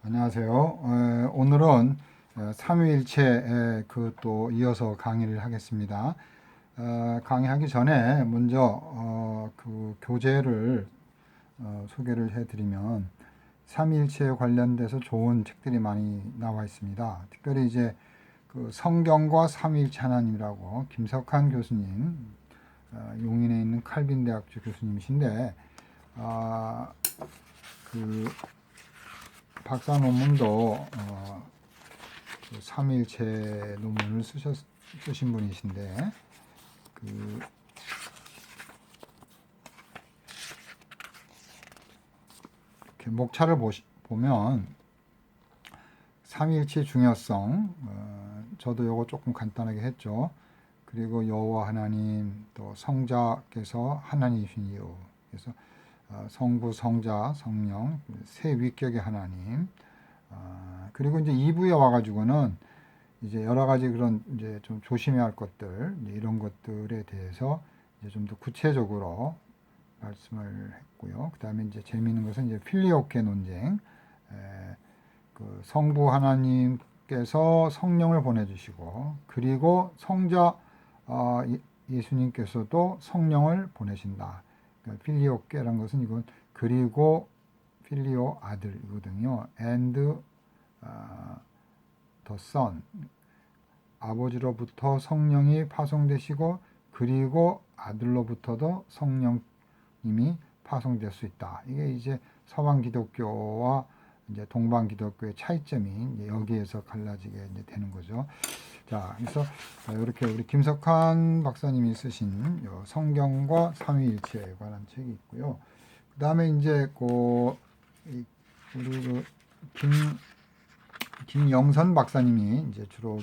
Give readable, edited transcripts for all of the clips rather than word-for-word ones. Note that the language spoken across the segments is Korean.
안녕하세요. 오늘은 삼위일체 또 이어서 강의를 하겠습니다. 강의하기 전에 먼저 그 교재를 소개를 해드리면 삼위일체에 관련돼서 좋은 책들이 많이 나와 있습니다. 특별히 이제 그 성경과 삼위일체 하나님이라고 김석환 교수님, 용인에 있는 칼빈 대학교 교수님이신데 그 박사 논문도 그 삼위일체 논문을 쓰신 분이신데 그 이렇게 목차를 보면 삼위일체의 중요성, 저도 요거 조금 간단하게 했죠. 그리고 여호와 하나님, 또 성자께서 하나님이신 이유, 그래서 성부, 성자, 성령, 세 위격의 하나님. 그리고 이제 2부에 와가지고는 이제 여러 가지 그런 이제 좀 조심해야 할 것들, 이런 것들에 대해서 이제 좀 더 구체적으로 말씀을 했고요. 그 다음에 이제 재미있는 것은 이제 필리오케 논쟁, 그 성부 하나님께서 성령을 보내주시고, 그리고 성자 예수님께서도 성령을 보내신다. 그러니까 필리오케라는 것은 이건 그리고 필리오 아들이거든요. and the son, 아버지로부터 성령이 파송되시고 그리고 아들로부터도 성령님이 파송될 수 있다. 이게 이제 서방 기독교와 이제 동방 기독교의 차이점이 이제 여기에서 갈라지게 이제 되는 거죠. 자, 그래서 이렇게 우리 김석환 박사님이 쓰신 성경과 삼위일체에 관한 책이 있고요. 그 다음에 이제 우리 김영선 박사님이 이제 주로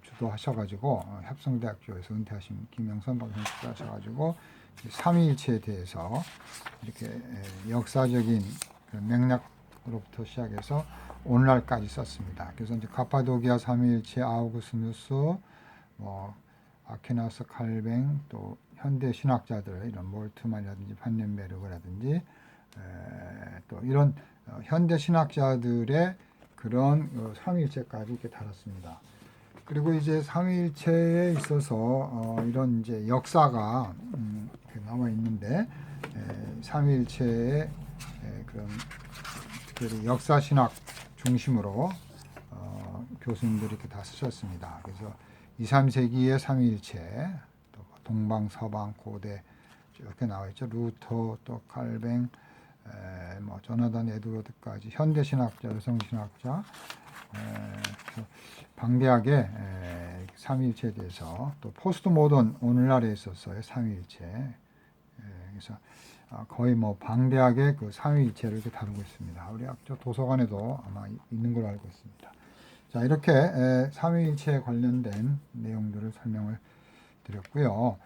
주도하셔가지고 협성대학교에서 은퇴하신 김영선 박사님 주도하셔가지고 삼위일체에 대해서 이렇게 역사적인 맥락으로부터 시작해서 오늘날까지 썼습니다. 그래서 이제 카파도기아 삼위일체, 아우구스누스, 아퀴나스, 칼뱅, 또 현대 신학자들 이런 몰트만이라든지 판넨베르그라든지 또 이런 현대 신학자들의 그런 삼위일체까지 이렇게 다뤘습니다. 그리고 이제 삼위일체에 있어서 이런 이제 역사가 이렇게 나와 있는데 삼위일체의 그런 특별히 역사 신학 중심으로 교수님들이 이렇게 다 쓰셨습니다. 그래서 2, 3세기의 삼위일체, 또 동방, 서방, 고대 이렇게 나와 있죠. 루터, 또 칼뱅, 조나단 에드워드까지 현대 신학자, 여성 신학자, 방대하게 삼위일체에 대해서, 또 포스트 모던 오늘날에 있었어요. 삼위일체. 그래서 거의 방대하게 그 삼위일체를 이렇게 다루고 있습니다. 우리 학교 도서관에도 아마 있는 걸로 알고 있습니다. 자, 이렇게 삼위일체에 관련된 내용들을 설명을 드렸고요.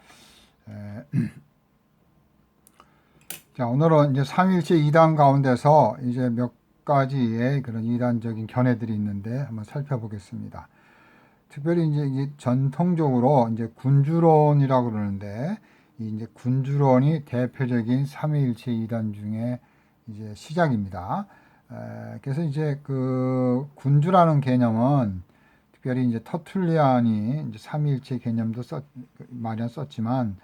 자, 오늘은 이제 삼위일체 2단 가운데서 이제 몇 가지의 그런 이단적인 견해들이 있는데 한번 살펴보겠습니다. 특별히 이제 전통적으로 이제 군주론이라고 그러는데, 이제 군주론이 대표적인 삼위일체 이단 중에 이제 시작입니다. 그래서 이제 그 군주라는 개념은 특별히 이제 터툴리안이 이제 삼위일체 개념도 마련 썼지만,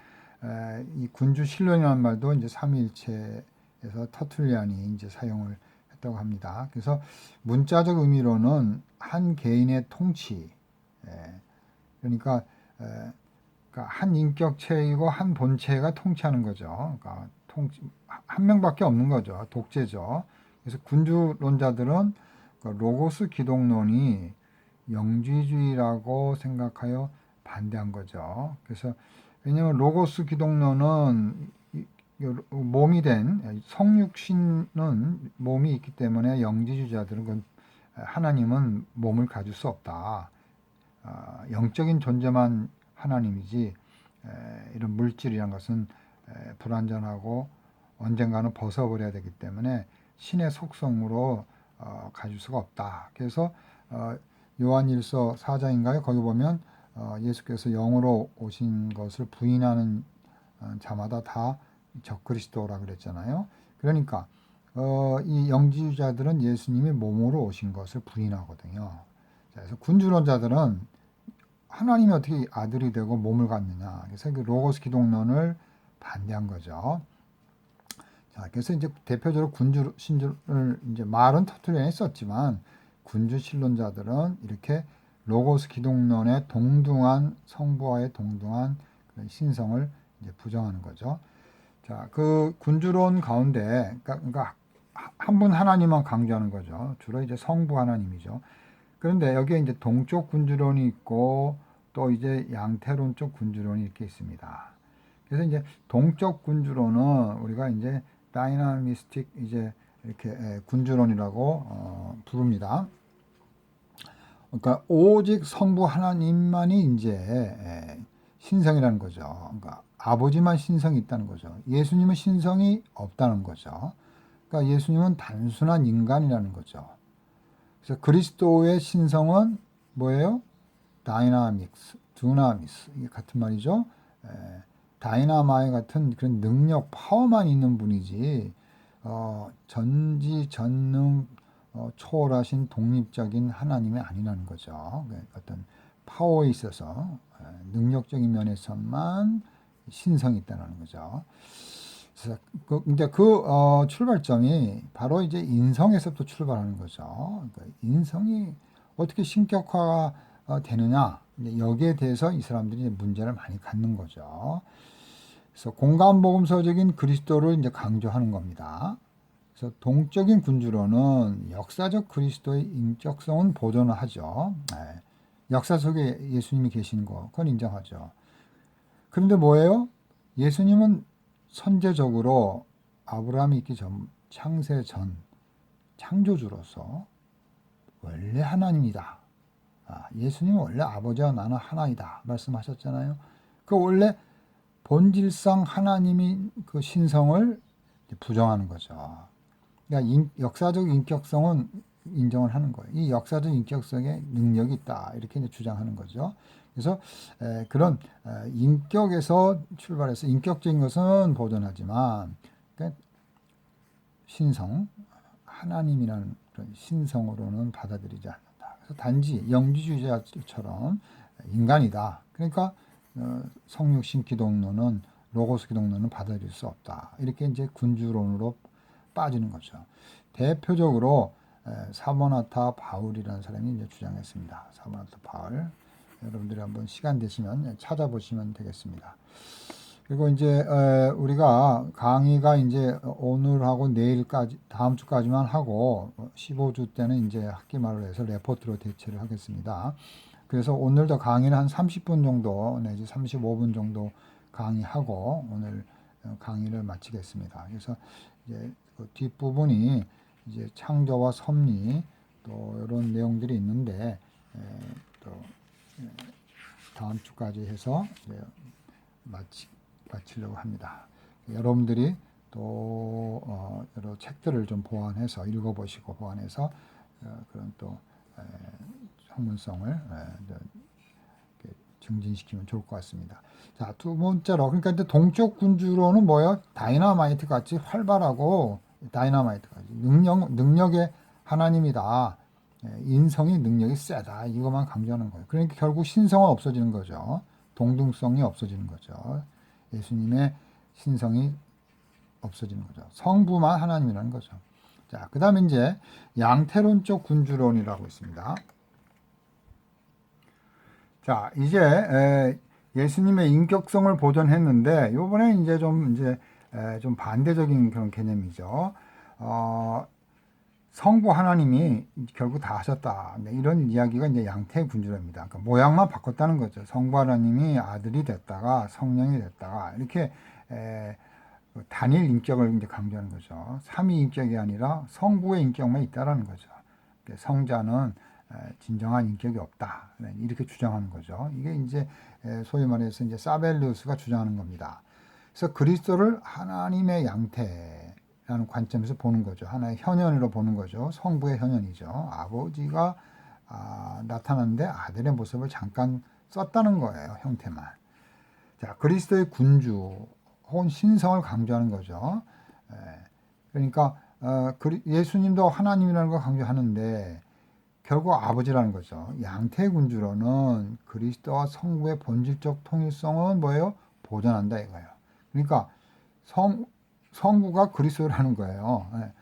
이 군주 신론이라는 말도 이제 삼위일체에서 터툴리안이 이제 사용을 했다고 합니다. 그래서 문자적 의미로는 한 개인의 통치, 그러니까 한 인격체이고 한 본체가 통치하는 거죠. 그러니까 한 명밖에 없는 거죠. 독재죠. 그래서 군주론자들은 로고스 기독론이 영지주의라고 생각하여 반대한 거죠. 그래서 왜냐하면 로고스 기독론은 몸이 된 성육신은 몸이 있기 때문에 영지주의자들은 하나님은 몸을 가질 수 없다. 영적인 존재만 하나님이지 이런 물질이란 것은 불완전하고 언젠가는 벗어버려야 되기 때문에 신의 속성으로 가질 수가 없다. 그래서 요한일서 4장인가요? 거기 보면 예수께서 영으로 오신 것을 부인하는 자마다 다 적그리스도라 그랬잖아요. 그러니까 이 영지주의자들은 예수님이 몸으로 오신 것을 부인하거든요. 자, 그래서 군주론자들은 하나님이 어떻게 아들이 되고 몸을 갖느냐. 그래서 그 로고스 기독론을 반대한 거죠. 자, 그래서 이제 대표적으로 군주 신주를 이제 말은 터트려내 썼지만 군주 신론자들은 이렇게 로고스 기독론의 동등한 성부와의 동등한 그런 신성을 이제 부정하는 거죠. 자, 그 군주론 가운데 그러니까 한 분 하나님만 강조하는 거죠. 주로 이제 성부 하나님이죠. 그런데 여기에 이제 동쪽 군주론이 있고 또 이제 양태론 쪽 군주론이 이렇게 있습니다. 그래서 이제 동쪽 군주론은 우리가 이제 다이나미스틱 이제 이렇게 군주론이라고 부릅니다. 그러니까 오직 성부 하나님만이 이제 신성이라는 거죠. 그러니까 아버지만 신성이 있다는 거죠. 예수님은 신성이 없다는 거죠. 그러니까 예수님은 단순한 인간이라는 거죠. 그래서 그리스도의 신성은 뭐예요? 다이나믹스, 두나미스 이게 같은 말이죠. 다이나마이 같은 그런 능력, 파워만 있는 분이지 전지전능 초월하신 독립적인 하나님이 아니라는 거죠. 어떤 파워에 있어서 능력적인 면에서만 신성이 있다는 거죠. 그래서 이제 출발점이 바로 이제 인성에서부터 출발하는 거죠. 그러니까 인성이 어떻게 신격화가 되느냐 여기에 대해서 이 사람들이 문제를 많이 갖는 거죠. 그래서 공간복음서적인 그리스도를 이제 강조하는 겁니다. 그래서 동적인 군주론은 역사적 그리스도의 인격성은 보존을 하죠. 역사 속에 예수님이 계시는 거 그건 인정하죠. 그런데 뭐예요? 예수님은 선제적으로 아브라함이 있기 전 창세 전 창조주로서 원래 하나님이다. 예수님은 원래 아버지와 나는 하나이다 말씀하셨잖아요. 그 원래 본질상 하나님이 그 신성을 부정하는 거죠. 그러니까 역사적 인격성은 인정을 하는 거예요. 이 역사적 인격성에 능력이 있다 이렇게 이제 주장하는 거죠. 그래서 그런 인격에서 출발해서 인격적인 것은 보존하지만 그러니까 신성, 하나님이라는 그런 신성으로는 받아들이지 않는다. 그래서 단지 영지주의자처럼 인간이다. 그러니까 성육신 기독론은 로고스 기독론은 받아들일 수 없다. 이렇게 이제 군주론으로 빠지는 거죠. 대표적으로 사모나타 바울이라는 사람이 이제 주장했습니다. 사모나타 바울. 여러분들이 한번 시간 되시면 찾아보시면 되겠습니다. 그리고 이제 우리가 강의가 이제 오늘하고 내일까지 다음 주까지만 하고 15주 때는 이제 학기 말로 해서 레포트로 대체를 하겠습니다. 그래서 오늘도 강의는 한 30분 정도 내지 35분 정도 강의하고 오늘 강의를 마치겠습니다. 그래서 이제 그 뒷부분이 이제 창조와 섭리 또 이런 내용들이 있는데 또 다음 주까지 해서 마치려고 합니다. 여러분들이 또 여러 책들을 좀 보완해서 읽어보시고 보완해서 그런 또 학문성을 증진시키면 좋을 것 같습니다. 자, 두 번째로 그러니까 이제 동쪽 군주로는 뭐예요? 다이나마이트 같이 활발하고 다이나마이트 같이 능력의 하나님이다. 인성이 능력이 세다. 이것만 강조하는 거예요. 그러니까 결국 신성은 없어지는 거죠. 동등성이 없어지는 거죠. 예수님의 신성이 없어지는 거죠. 성부만 하나님이라는 거죠. 자, 그 다음에 이제 양태론 쪽 군주론이라고 있습니다. 자, 이제 예수님의 인격성을 보존했는데 요번에 이제 좀 반대적인 그런 개념이죠. 성부 하나님이 결국 다 하셨다. 이런 이야기가 이제 양태 군주론입니다. 그러니까 모양만 바꿨다는 거죠. 성부 하나님이 아들이 됐다가 성령이 됐다가 이렇게 단일 인격을 이제 강조하는 거죠. 삼위 인격이 아니라 성부의 인격만 있다라는 거죠. 성자는 진정한 인격이 없다. 이렇게 주장하는 거죠. 이게 이제 소위 말해서 이제 사벨리우스가 주장하는 겁니다. 그래서 그리스도를 하나님의 양태라는 관점에서 보는 거죠. 하나의 현현으로 보는 거죠. 성부의 현현이죠. 아버지가 나타났는데 아들의 모습을 잠깐 썼다는 거예요. 형태만. 자, 그리스도의 군주 혹은 신성을 강조하는 거죠. 그러니까 예수님도 하나님이라는 걸 강조하는데 결국 아버지라는 거죠. 양태군주로는 그리스도와 성부의 본질적 통일성은 뭐예요? 보존한다 이거예요. 그러니까 성부가 그리스도라는 거예요. 예,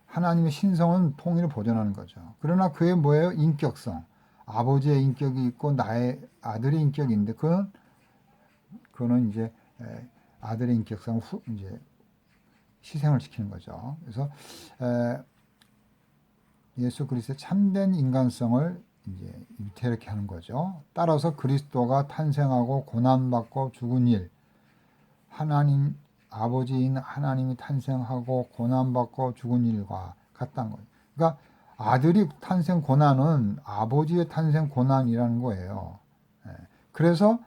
하나님의 신성은 통일을 보존하는 거죠. 그러나 그의 뭐예요? 인격성. 아버지의 인격이 있고 나의 아들의 인격이 있는데 그거는 이제 아들의 인격성을 이제 희생을 시키는 거죠. 그래서 예수 그리스도의 참된 인간성을 이제 위태롭게 하는 거죠. 따라서 그리스도가 탄생하고 고난받고 죽은 일, 하나님 아버지인 하나님이 탄생하고 고난받고 죽은 일과 같다는 거예요. 그러니까 아들이 탄생 고난은 아버지의 탄생 고난이라는 거예요. 그래서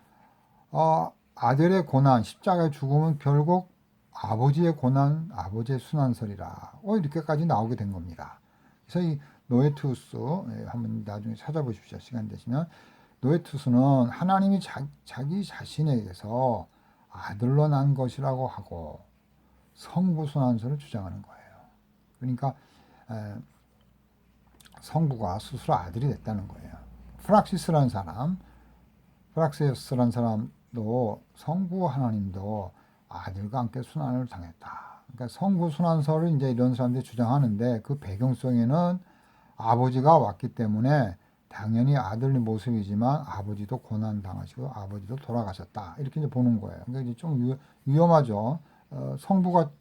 아들의 고난, 십자가의 죽음은 결국 아버지의 고난, 아버지의 순환설이라 이렇게까지 나오게 된 겁니다. 그래서 이 노에투스 한번 나중에 찾아보십시오. 시간 되시면. 노에투스는 하나님이 자기 자신에게서 아들로 난 것이라고 하고 성부순환설을 주장하는 거예요. 그러니까 성부가 스스로 아들이 됐다는 거예요. 프락시스라는 사람도 성부 하나님도 아들과 함께 순환을 당했다. 그러니까 성부 순환설을 이제 이런 사람들이 주장하는데 그 배경 속에는 아버지가 왔기 때문에 당연히 아들의 모습이지만 아버지도 고난 당하시고 아버지도 돌아가셨다. 이렇게 이제 보는 거예요. 그러니까 이제 좀 위험하죠. 성부가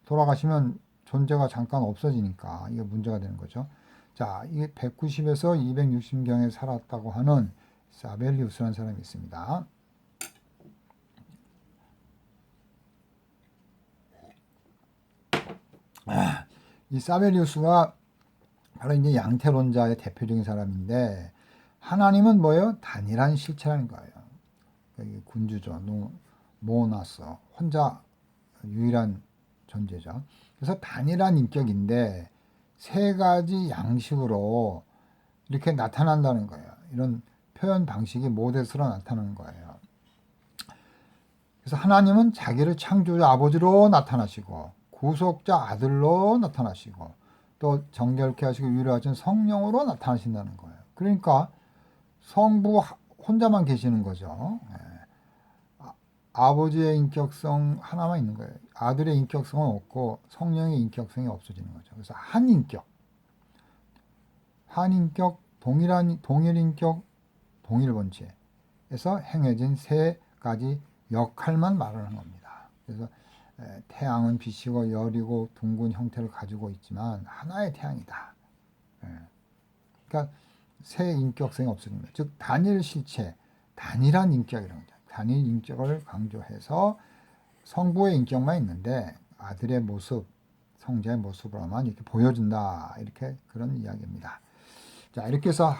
돌아가시면 존재가 잠깐 없어지니까 이게 문제가 되는 거죠. 자, 이게 190에서 260경에 살았다고 하는 사벨리우스라는 사람이 있습니다. 이 사벨리우스가 바로 이제 양태론자의 대표적인 사람인데 하나님은 뭐예요? 단일한 실체라는 거예요. 여기 군주죠. 모나스 혼자 유일한 존재죠. 그래서 단일한 인격인데 세 가지 양식으로 이렇게 나타난다는 거예요. 이런 표현 방식이 모델스로 나타나는 거예요. 그래서 하나님은 자기를 창조자 아버지로 나타나시고 구속자 아들로 나타나시고 또 정결케 하시고 유일하신 성령으로 나타나신다는 거예요. 그러니까 성부 혼자만 계시는 거죠. 아버지의 인격성 하나만 있는 거예요. 아들의 인격성은 없고 성령의 인격성이 없어지는 거죠. 그래서 한 인격, 동일 인격, 동일 본체에서 행해진 세 가지 역할만 말하는 겁니다. 그래서 태양은 빛이고 열이고 둥근 형태를 가지고 있지만 하나의 태양이다. 그러니까 세 인격성이 없어집니다. 즉 단일 실체, 단일한 인격이라는 거죠. 단일 인격을 강조해서 성부의 인격만 있는데 아들의 모습, 성자의 모습으로만 이렇게 보여준다. 이렇게 그런 이야기입니다. 자, 이렇게 해서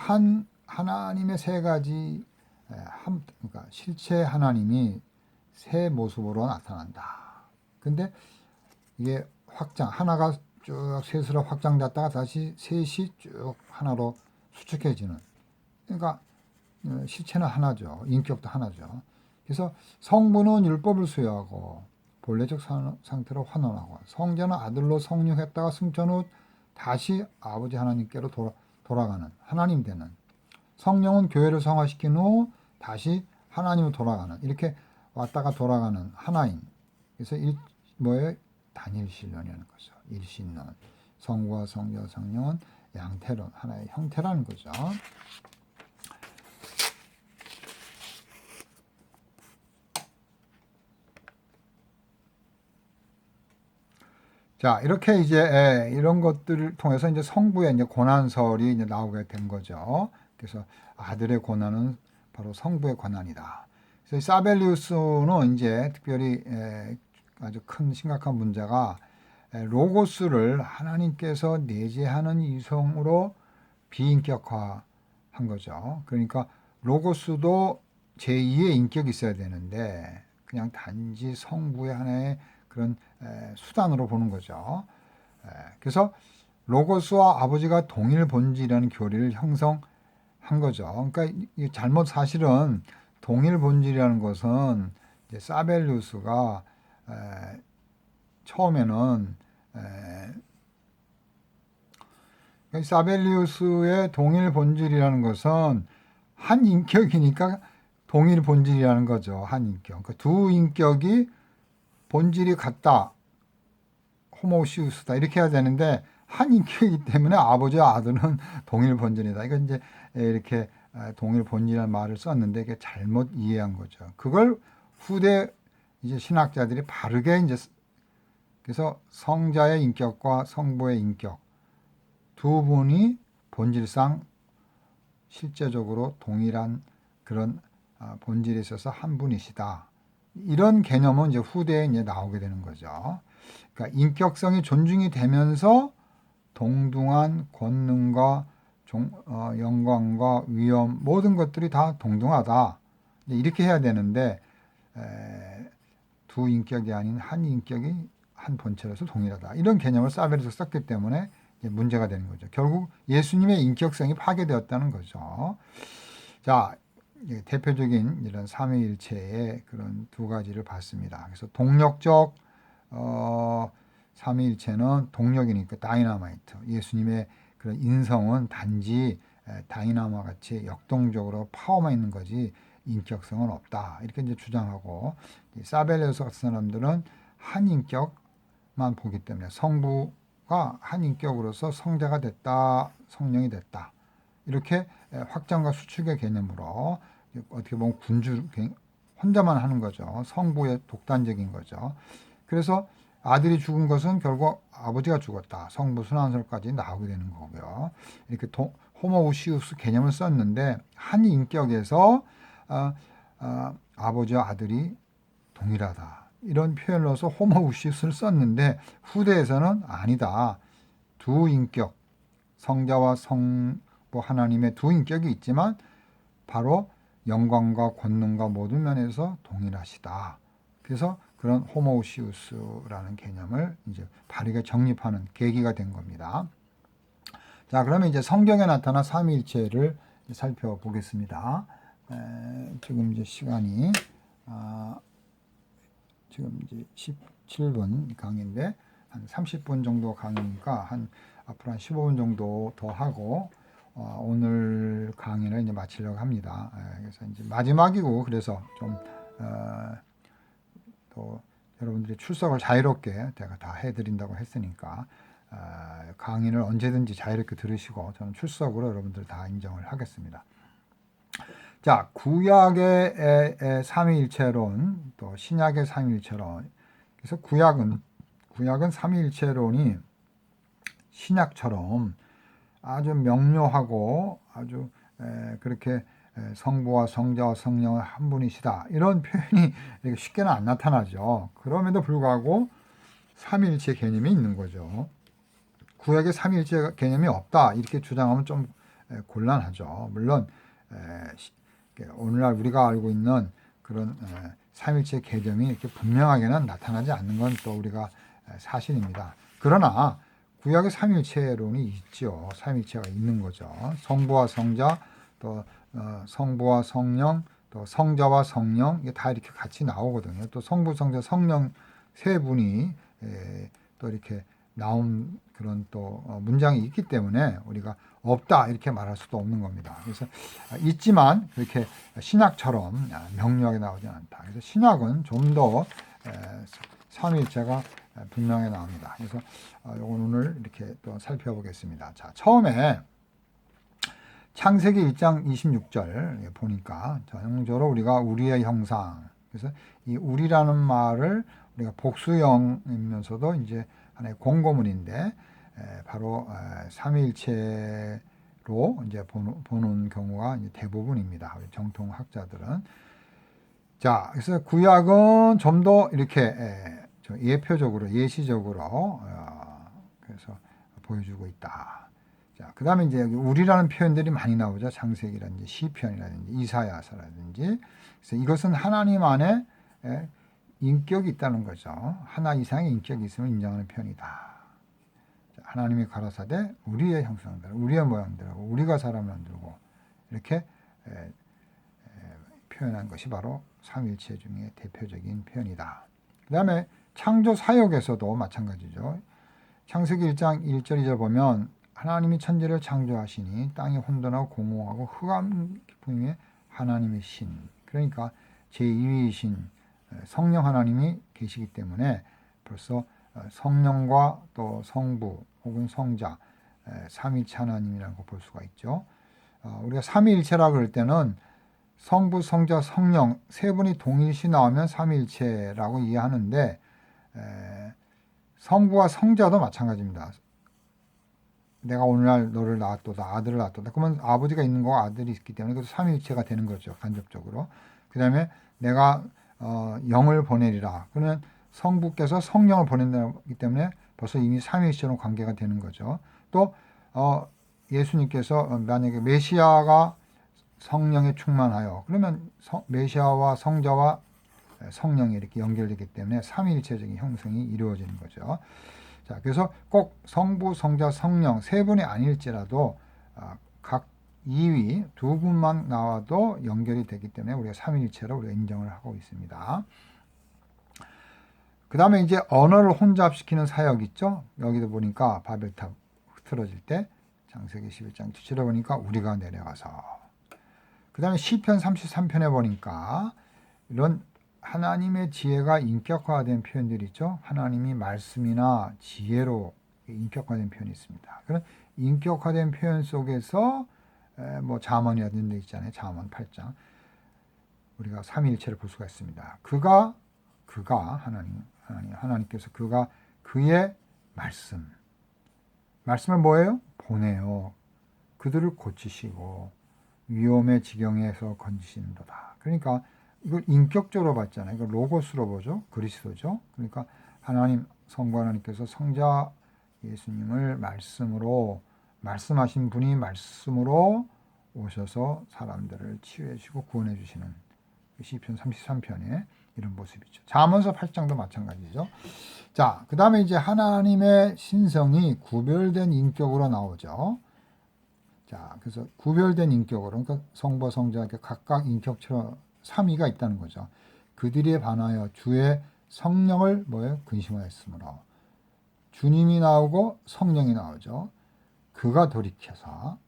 하나님의 세 가지 그러니까 실체 하나님이 세 모습으로 나타난다. 근데 이게 하나가 쭉 셋으로 확장됐다가 다시 셋이 쭉 하나로 수축해지는. 그러니까 실체는 하나죠. 인격도 하나죠. 그래서 성부는 율법을 수여하고 본래적 상태로 환원하고 성자는 아들로 성육했다가 승천 후 다시 아버지 하나님께로 돌아가는 하나님 되는 성령은 교회를 성화시킨 후 다시 하나님으로 돌아가는 이렇게 왔다가 돌아가는 하나인. 그래서 뭐예요? 단일신론이라는 거죠. 일신론. 성부와 성자, 성령은 양태론, 하나의 형태라는 거죠. 자, 이렇게 이제 이런 것들을 통해서 이제 성부의 이제 고난설이 이제 나오게 된 거죠. 그래서 아들의 고난은 바로 성부의 고난이다. 그래서 사벨리우스는 이제 특별히 아주 큰 심각한 문제가 로고스를 하나님께서 내재하는 이성으로 비인격화한 거죠. 그러니까 로고스도 제2의 인격이 있어야 되는데 그냥 단지 성부의 하나의 그런 수단으로 보는 거죠. 그래서 로고스와 아버지가 동일 본질이라는 교리를 형성한 거죠. 그러니까 잘못 사실은 동일 본질이라는 것은 이제 사벨리우스가 처음에는 사벨리우스의 동일 본질이라는 것은 한 인격이니까 동일 본질이라는 거죠. 한 인격. 그러니까 두 인격이 본질이 같다. 호모우시우스다. 이렇게 해야 되는데 한 인격이기 때문에 아버지와 아들은 동일 본질이다. 이건 이제 이렇게 동일 본질이라는 말을 썼는데 이게 잘못 이해한 거죠. 그걸 후대 이제 신학자들이 바르게 이제 그래서 성자의 인격과 성부의 인격 두 분이 본질상 실제적으로 동일한 그런 본질에 있어서 한 분이시다. 이런 개념은 이제 후대에 이제 나오게 되는 거죠. 그러니까 인격성이 존중이 되면서 동등한 권능과 영광과 위엄 모든 것들이 다 동등하다. 이렇게 해야 되는데 두 인격이 아닌 한 인격이 한 본체로서 동일하다. 이런 개념을 사벨에서 썼기 때문에 문제가 되는 거죠. 결국 예수님의 인격성이 파괴되었다는 거죠. 자, 대표적인 이런 삼위일체의 그런 두 가지를 봤습니다. 그래서 동력적 삼위일체는 동력이니까 다이나마이트. 예수님의 그런 인성은 단지 다이나마 같이 역동적으로 파워만 있는 거지 인격성은 없다. 이렇게 이제 주장하고 사벨레우스 같은 사람들은 한 인격만 보기 때문에 성부가 한 인격으로서 성자가 됐다, 성령이 됐다. 이렇게 확장과 수축의 개념으로 어떻게 보면 군주 혼자만 하는 거죠. 성부의 독단적인 거죠. 그래서 아들이 죽은 것은 결국 아버지가 죽었다. 성부 순환설까지 나오게 되는 거고요. 이렇게 호모우시우스 개념을 썼는데 한 인격에서 아버지와 아들이 동일하다. 이런 표현으로서 호모우시우스를 썼는데 후대에서는 아니다. 두 인격, 성자와 성부 하나님의 두 인격이 있지만 바로 영광과 권능과 모든 면에서 동일하시다. 그래서 그런 호모우시우스라는 개념을 이제 바르게 정립하는 계기가 된 겁니다. 자, 그러면 이제 성경에 나타난 삼위일체를 살펴보겠습니다. 지금 이제 시간이 지금 이제 17분 강의인데 한 30분 정도 강의니까 앞으로 한 15분 정도 더 하고 오늘 강의를 이제 마치려고 합니다. 그래서 이제 마지막이고 그래서 좀 또 여러분들이 출석을 자유롭게 제가 다 해드린다고 했으니까 강의를 언제든지 자유롭게 들으시고 저는 출석으로 여러분들 다 인정을 하겠습니다. 자, 구약의 삼위일체론 또 신약의 삼위일체론. 그래서 구약은 삼위일체론이 신약처럼 아주 명료하고 아주 그렇게 성부와 성자와 성령은 한 분이시다. 이런 표현이 쉽게는 안 나타나죠. 그럼에도 불구하고 삼위일체 개념이 있는 거죠. 구약에 삼위일체 개념이 없다. 이렇게 주장하면 좀 곤란하죠. 물론 오늘날 우리가 알고 있는 그런 삼위일체 개념이 이렇게 분명하게는 나타나지 않는 건 또 우리가 사실입니다. 그러나 구약의 삼위일체론이 있죠. 삼위일체가 있는 거죠. 성부와 성자, 또 성부와 성령, 또 성자와 성령 이게 다 이렇게 같이 나오거든요. 또 성부, 성자, 성령 세 분이 또 이렇게 나온 그런 또 문장이 있기 때문에 우리가 없다 이렇게 말할 수도 없는 겁니다. 그래서 있지만 그렇게 신약처럼 명료하게 나오지 않다. 그래서 신약은 좀 더 삼위일체가 분명히 나옵니다. 그래서 이건 오늘 이렇게 또 살펴보겠습니다. 자, 처음에 창세기 1장 26절 보니까 전형적으로 우리가 우리의 형상, 그래서 이 우리라는 말을 우리가 복수형이면서도 이제 하나의 공고문인데 바로 삼위일체로 이제 보는 경우가 이제 대부분입니다. 우리 정통학자들은. 자, 그래서 구약은 좀 더 이렇게 예표적으로 예시적으로 그래서 보여주고 있다. 자, 그다음에 이제 여기 우리라는 표현들이 많이 나오죠. 창세기라든지 시편이라든지 이사야서라든지. 그래서 이것은 하나님 안에 인격이 있다는 거죠. 하나 이상의 인격이 있으면 인정하는 표현이다. 자, 하나님이 가라사대 우리의 형상대로, 우리의 모양대로, 우리가 사람을 만들고 이렇게 표현한 것이 바로 삼위일체 중에 대표적인 표현이다. 그 다음에 창조 사역에서도 마찬가지죠. 창세기 1장 1절 2절 보면 하나님이 천지를 창조하시니 땅이 혼돈하고 공허하고 흑암 깊음에 하나님의 신, 그러니까 제2위이신 성령 하나님이 계시기 때문에 벌써 성령과 또 성부 혹은 성자 삼위일체 하나님이라고 볼 수가 있죠. 우리가 삼위일체라 그럴 때는 성부, 성자, 성령 세 분이 동일시 나오면 삼위일체라고 이해하는데 성부와 성자도 마찬가지입니다. 내가 오늘날 너를 낳았도다, 아들을 낳았도다. 그러면 아버지가 있는 거고 아들이 있기 때문에 그것도 삼위일체가 되는 거죠. 간접적으로. 그 다음에 내가 영을 보내리라. 그러면 성부께서 성령을 보낸다기 때문에 벌써 이미 삼위일체로 관계가 되는 거죠. 또 예수님께서 만약에 메시아가 성령에 충만하여 그러면 메시아와 성자와 성령이 이렇게 연결되기 때문에 삼위일체적인 형성이 이루어지는 거죠. 자, 그래서 꼭 성부, 성자, 성령 세 분이 아닐지라도 각 2위 두 분만 나와도 연결이 되기 때문에 우리가 삼위일체로 우리가 인정을 하고 있습니다. 그 다음에 이제 언어를 혼잡시키는 사역 있죠. 여기도 보니까 바벨탑 흐트러질 때 창세기 11장 7절에 보니까 우리가 내려가서, 그 다음에 시편 33편에 보니까 이런 하나님의 지혜가 인격화된 표현들이 있죠. 하나님이 말씀이나 지혜로 인격화된 표현이 있습니다. 그런 인격화된 표현 속에서 뭐 잠언이라든지 이런 데 있잖아요. 잠언 8장. 우리가 삼위일체를 볼 수가 있습니다. 그가 하나님께서 그가 그의 말씀을 뭐예요? 보내요. 그들을 고치시고 위험의 지경에서 건지신도다. 그러니까 이걸 인격적으로 봤잖아요. 이거 로고스로 보죠. 그리스도죠. 그러니까 하나님, 성부 하나님께서 성자 예수님을 말씀하신 분이 말씀으로 오셔서 사람들을 치유해 주시고 구원해 주시는 시편 33편의 이런 모습이죠. 잠언서 8장도 마찬가지죠. 자, 그 다음에 이제 하나님의 신성이 구별된 인격으로 나오죠. 자, 그래서 구별된 인격으로, 그러니까 성부, 성자 각각 인격처럼 삼위가 있다는 거죠. 그들에 반하여 주의 성령을 근심하였으므로, 주님이 나오고 성령이 나오죠. 그가 돌이켜서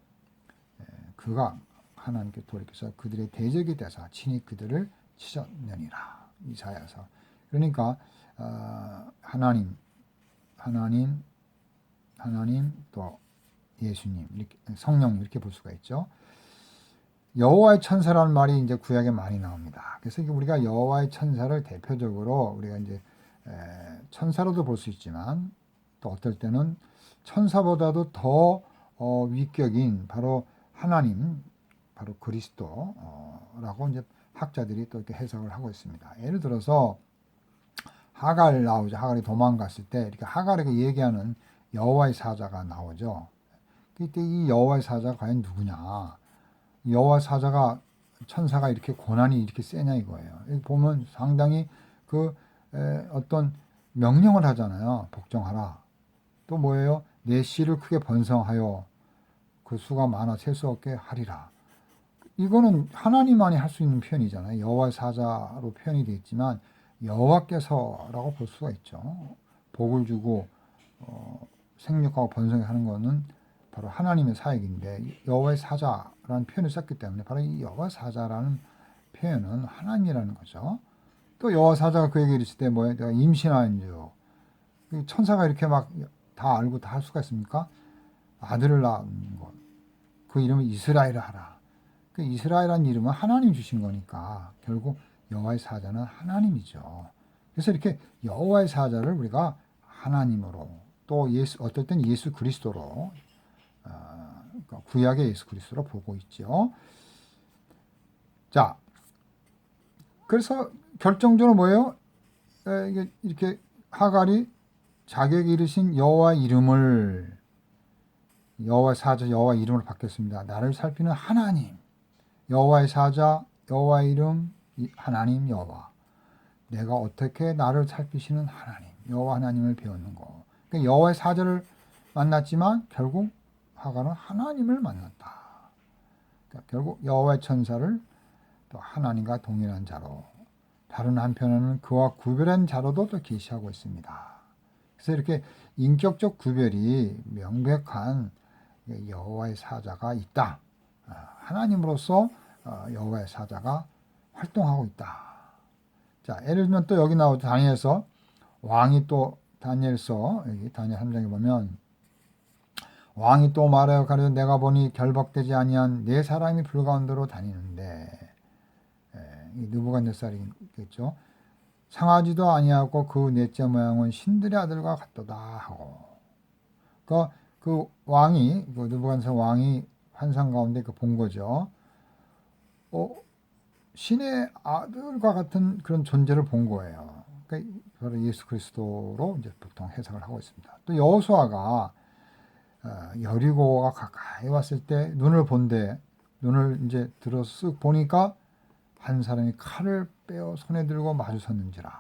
그가 하나님께 돌이켜서 그들의 대적이 되사 친히 그들을 치셨느니라. 이사야서. 그러니까 하나님 또 예수님, 이렇게, 성령 이렇게 볼 수가 있죠. 여호와의 천사라는 말이 이제 구약에 많이 나옵니다. 그래서 우리가 여호와의 천사를 대표적으로 우리가 이제 천사로도 볼 수 있지만 또 어떨 때는 천사보다도 더 위격인 바로 하나님, 바로 그리스도라고 이제 학자들이 또 이렇게 해석을 하고 있습니다. 예를 들어서 하갈 나오죠. 하갈이 도망갔을 때 이렇게 하갈에게 얘기하는 여호와의 사자가 나오죠. 그때 이 여호와의 사자가 과연 누구냐? 여호와 사자가 천사가 이렇게 고난이 이렇게 세냐 이거예요. 여기 보면 상당히 어떤 명령을 하잖아요. 복종하라. 또 뭐예요? 내 씨를 크게 번성하여 그 수가 많아 셀 수 없게 하리라. 이거는 하나님만이 할 수 있는 표현이잖아요. 여호와 사자로 표현이 되어 있지만 여호와께서라고 볼 수가 있죠. 복을 주고 생육하고 번성하는 거는 바로 하나님의 사역인데 여호와의 사자라는 표현을 썼기 때문에 바로 이 여호와 사자라는 표현은 하나님이라는 거죠. 또 여호와 사자가 그에게 이르실 때 뭐예요? 내가 임신한 줄. 천사가 이렇게 막 다 알고 다 할 수가 있습니까? 아들을 낳은 것. 그 이름을 이스라엘을 하라. 그 이스라엘이라는 이름은 하나님 주신 거니까 결국 여호와의 사자는 하나님이죠. 그래서 이렇게 여호와의 사자를 우리가 하나님으로 또 어떨 땐 예수 그리스도로 구약의 예수 그리스도로 보고 있죠. 자, 그래서 결정적으로 뭐예요? 이렇게 하갈이 자기에게 이르신 여호와의 이름을 여호와의 사자 여호와의 이름으로 바뀌었습니다. 나를 살피는 하나님, 여호와의 사자 여호와의 이름 하나님 여호와. 내가 어떻게 나를 살피시는 하나님, 여호와 하나님을 배우는 거. 그러니까 여호와의 사자를 만났지만 결국 하갈은 하나님을 만났다. 그러니까 결국 여호와의 천사를 또 하나님과 동일한 자로, 다른 한편에는 그와 구별한 자로도 또 계시하고 있습니다. 그래서 이렇게 인격적 구별이 명백한 여호와의 사자가 있다. 하나님으로서 여호와의 사자가 활동하고 있다. 자, 예를 들면 또 여기 나오죠. 다니엘서 왕이 또 다니엘서 여기 다니엘 3장에 보면 왕이 또 말하여 가로되 내가 보니 결박되지 아니한 네 사람이 불가운데로 다니는데 이 느부갓네살이겠죠. 상하지도 아니하고 그 넷째 모양은 신들의 아들과 같도다 하고 그 왕이 그 느부갓네살 왕이 환상 가운데 본 거죠. 신의 아들과 같은 그런 존재를 본 거예요. 그러니까 바로 예수 그리스도로 이제 보통 해석을 하고 있습니다. 또 여호수아가 여리고가 가까이 왔을 때 눈을 이제 들어서 쓱 보니까 한 사람이 칼을 빼어 손에 들고 마주섰는지라.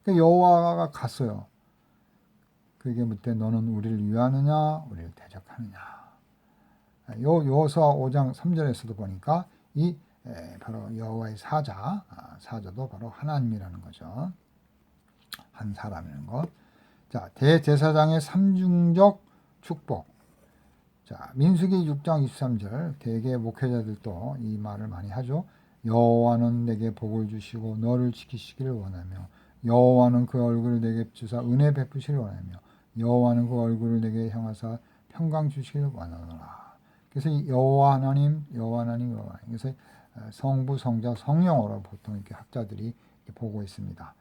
그러니까 여호와가 갔어요. 그게 묻되 너는 우리를 위하느냐 우리를 대적하느냐. 여호수아 5장 3절에서도 보니까 이 바로 여호와의 사자도 바로 하나님이라는 거죠. 한 사람이라는 것. 자, 대제사장의 삼중적 축복. 자, 민수기 6장 23절 대개 목회자들도 이 말을 많이 하죠. 여호와는 내게 복을 주시고 너를 지키시기를 원하며 여호와는 그 얼굴을 내게 주사 은혜 베푸시기를 원하며 여호와는 그 얼굴을 내게 향하사 평강 주시기를 원하노라. 그래서 여호와 하나님, 여호와 하나님, 여호와 하나님. 그래서 성부, 성자, 성령으로 보통 이렇게 학자들이 이렇게 보고 있습니다.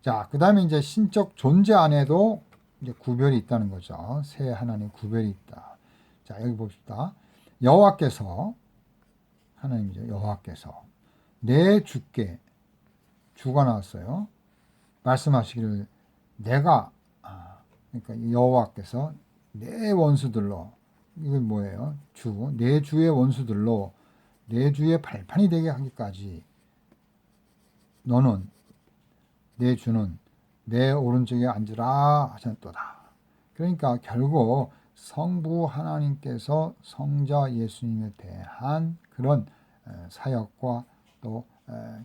자, 그 다음에 이제 신적 존재 안에도 이제 구별이 있다는 거죠. 세 하나님 구별이 있다. 자, 여기 봅시다. 여호와께서, 하나님이죠. 여호와께서 내 주께, 주가 나왔어요. 말씀하시기를 내가, 그러니까 여호와께서 내 원수들로, 이건 뭐예요? 내 주의 원수들로 내 주의 발판이 되게 하기까지 너는 내 주는 내 오른쪽에 앉으라 하셨도다. 그러니까 결국 성부 하나님께서 성자 예수님에 대한 그런 사역과 또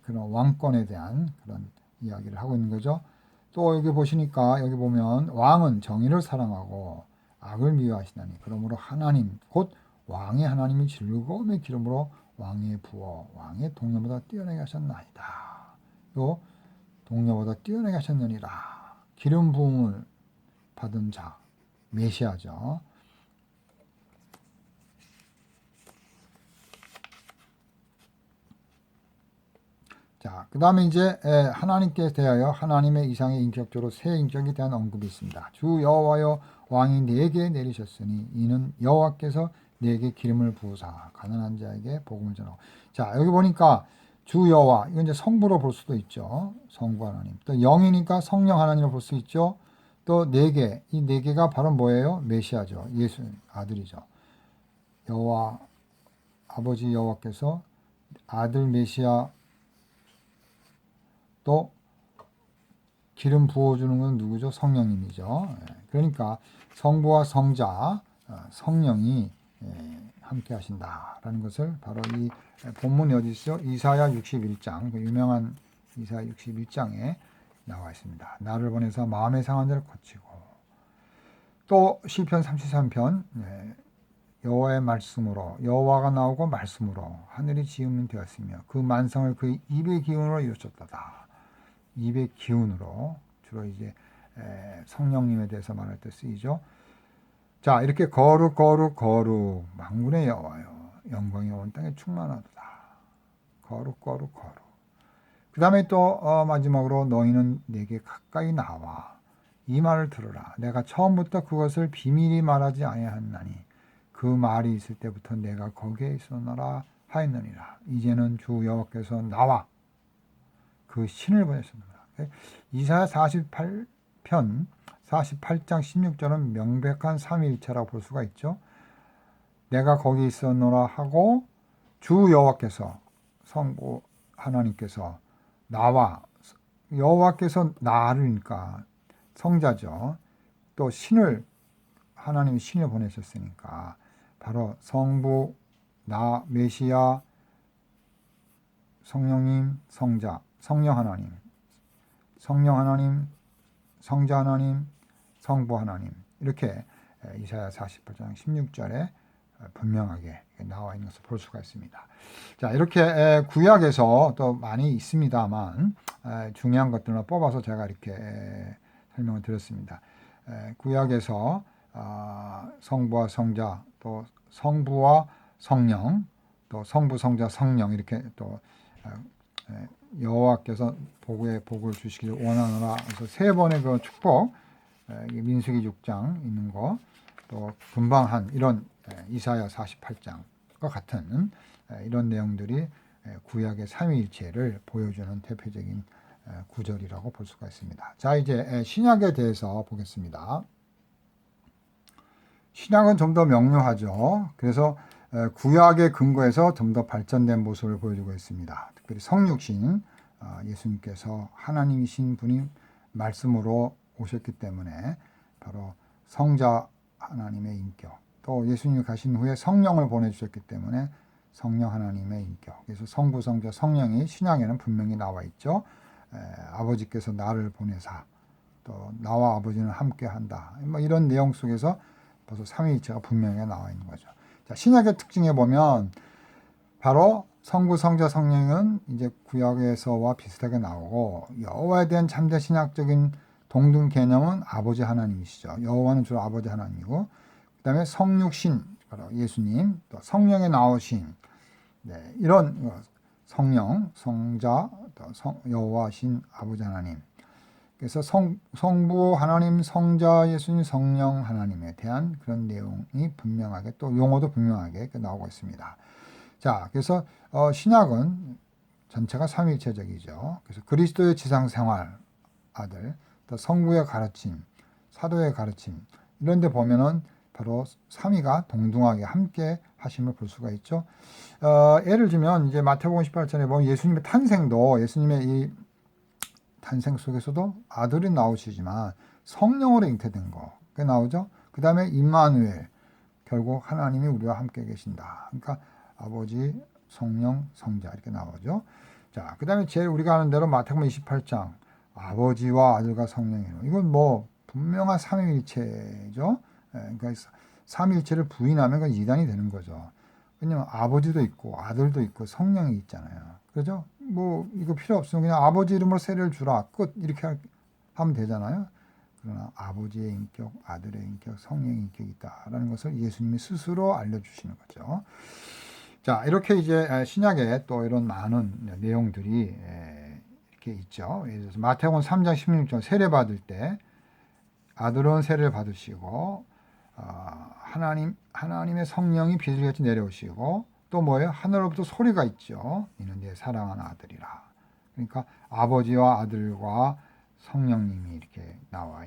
그런 왕권에 대한 그런 이야기를 하고 있는 거죠. 또 여기 보시니까 여기 보면 왕은 정의를 사랑하고 악을 미워하시나니 그러므로 하나님 곧 왕의 하나님이 즐거움의 기름으로 왕의 부어 왕의 동료보다 뛰어나게 하셨나이다. 또 동료보다 뛰어나게 하셨느니라. 기름 부음을 받은 자 메시아죠. 자, 그 다음에 이제 하나님께 대하여 하나님의 이상의 인격적으로 새 인격에 대한 언급이 있습니다. 주 여호와여 왕이 내게 내리셨으니 이는 여호와께서 내게 기름을 부으사 가난한 자에게 복음을 전하고. 자, 여기 보니까 주 여호와 이건 이제 성부로 볼 수도 있죠. 성부 하나님. 또 영이니까 성령 하나님으로 볼 수 있죠. 또 네 개, 이 네 개가 바로 뭐예요? 메시아죠. 예수 아들이죠. 여호와 아버지 여호와께서 아들 메시아 또 기름 부어주는 건 누구죠? 성령님이죠. 그러니까 성부와 성자, 성령이 함께 하신다라는 것을 바로 이 본문이 어디 있어요? 이사야 61장, 그 유명한 이사야 61장에 나와 있습니다. 나를 보내서 마음의 상한 자를 고치고 또 시편 33편 여호와의 말씀으로 여호와가 나오고 말씀으로 하늘이 지음이 되었으며 그 만성을 그 입의 기운으로 이루셨도다. 입의 기운으로 주로 이제 성령님에 대해서 말할 때 쓰이죠. 자, 이렇게 거룩 만군의 여호와여 영광이 온 땅에 충만하도다. 거룩. 그 다음에 또 마지막으로 너희는 내게 가까이 나와 이 말을 들으라. 내가 처음부터 그것을 비밀히 말하지 아니하였나니 그 말이 있을 때부터 내가 거기에 있었노라 하였느니라. 이제는 주 여호와께서 나와 그 신을 보내셨노라. 이사야 48편 48장 16절은 명백한 삼위일체라고 볼 수가 있죠. 내가 거기 있었노라 하고 주 여호와께서 성부 하나님께서 나와 여호와께서 나르니까 성자죠. 또 신을 하나님이 신을 보내셨으니까 바로 성부 나 메시아 성령님 성자 성령 하나님 성자 하나님 성부 하나님 이렇게 이사야 48장 16절에 분명하게 나와 있는 것을 볼 수가 있습니다. 자, 이렇게 구약에서 또 많이 있습니다만 중요한 것들만 뽑아서 제가 이렇게 설명을 드렸습니다. 구약에서 성부와 성자, 또 성부와 성령, 또 성부, 성자, 성령 이렇게 또 여호와께서 복을 주시기를 원하노라. 그래서 세 번의 그 축복, 민수기 6장 있는 거, 또 금방 한 이런 이사야 48장과 같은 이런 내용들이 구약의 삼위일체를 보여주는 대표적인 구절이라고 볼 수가 있습니다. 자, 이제 신약에 대해서 보겠습니다. 신약은 좀 더 명료하죠. 그래서 구약의 근거에서 좀 더 발전된 모습을 보여주고 있습니다. 특별히 성육신 예수님께서 하나님이신 분이 말씀으로 오셨기 때문에 바로 성자 하나님의 인격, 또 예수님이 가신 후에 성령을 보내주셨기 때문에 성령 하나님의 인격, 그래서 성부, 성자, 성령이 신약에는 분명히 나와 있죠. 아버지께서 나를 보내사 또 나와 아버지는 함께한다. 뭐 이런 내용 속에서 벌써 삼위일체가 분명히 나와 있는 거죠. 자, 신약의 특징에 보면 바로 성부, 성자, 성령은 이제 구약에서와 비슷하게 나오고 여호와에 대한 참된 신약적인 동등 개념은 아버지 하나님이시죠. 여호와는 주로 아버지 하나님이고 그다음에 성육신 바로 예수님, 또 성령에 나오신 이런 성령, 성자, 여호와신 아버지 하나님. 그래서 성부 하나님, 성자 예수님, 성령 하나님에 대한 그런 내용이 분명하게 또 용어도 분명하게 나오고 있습니다. 자, 그래서 신약은 전체가 삼위일체적이죠. 그래서 그리스도의 지상생활 아들, 또 성부의 가르침, 사도의 가르침 이런 데 보면은 바로 삼위가 동등하게 함께 하심을 볼 수가 있죠. 예를 들면 이제 마태복음 18장에 보면 예수님의 탄생도 예수님의 이 탄생 속에서도 아들이 나오시지만 성령으로 잉태된 거 그게 나오죠. 그 다음에 임마누엘 결국 하나님이 우리와 함께 계신다. 그러니까 아버지, 성령, 성자 이렇게 나오죠. 자, 그 다음에 제일 우리가 아는 대로 마태복음 28장 아버지와 아들과 성령이로 이건 뭐 분명한 삼위일체죠. 그러니까 삼위일체를 부인하면 그건 이단이 되는 거죠. 왜냐면 아버지도 있고 아들도 있고 성령이 있잖아요. 그죠? 뭐 이거 필요 없으면 그냥 아버지 이름으로 세례를 주라 끝 이렇게 하면 되잖아요. 그러나 아버지의 인격, 아들의 인격, 성령의 인격이 있다라는 것을 예수님이 스스로 알려주시는 거죠. 자, 이렇게 이제 신약에 또 이런 많은 내용들이 이렇게 있죠. 예를 들어서 마태복음 3장 16절 세례 받을 때 아들은 세례를 받으시고 하나님의 성령이 비둘기같이 내려오시고 또 뭐예요? 하늘로부터 소리가 있죠. 이는 내 사랑하는 아들이라. 그러니까 아버지와 아들과 성령님이 이렇게 나와 있는